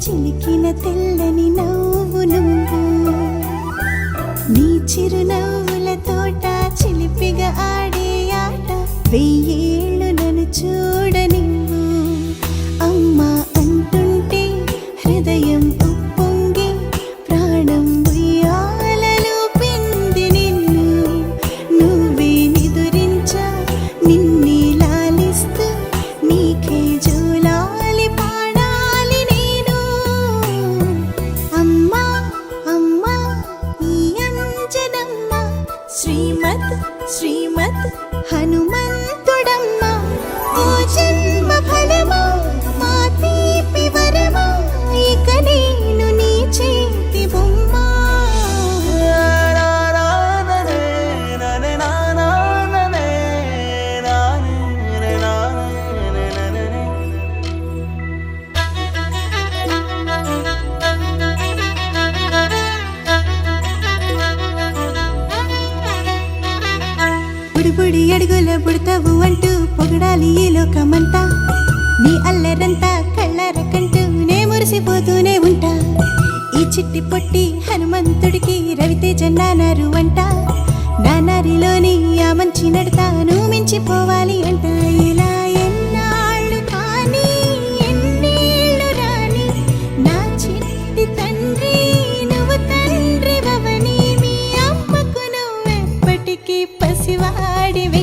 చిలికిన తెల్లని నవ్వు నువ్వు నీ చిరునవ్వుల తోట చిలిపిగా ఆడే ఆట వెయ్యేళ్ళు నన్ను చూడనివ్వు అమ్మా అంటుంటే హృదయం ఉప్పొంగి ప్రాణం ఉయ్యాలలో పిండి నిన్ను నువ్వే నిదురించా నిన్నే లాలిస్తూ నీకే జోలాలి పాడాలి నేను అమ్మా అమ్మా ఈ అంజనమ్మ శ్రీమత్ శ్రీమత్ హనుమంతుడమ్మ ఓ జన్మ ఫలమా మా తీపి వరమా ఇక నేను నీ చేతి బొమ్మ బుడిబుడి అడుగుల బుడతావు అంటూ పొగడాలి ఈ లోకమంతా నీ అల్లరంతా కళ్ళరకంటూ నే మురిసిపోతూనే ఉంటా ఈ చిట్టి పొట్టి హనుమంతుడికి రవితేజ నానారు అంట నానారిలోని ఆ మంచి నడతాను మించిపోవాలి అంట ఇలా ఎన్నాళ్ళు కానీ ఎన్నేళ్ళు రాని నా చిట్టి తండ్రి నువ్వు తండ్రి భవని మీ అమ్మకు నువ్వెప్పటికీ పసివాడివి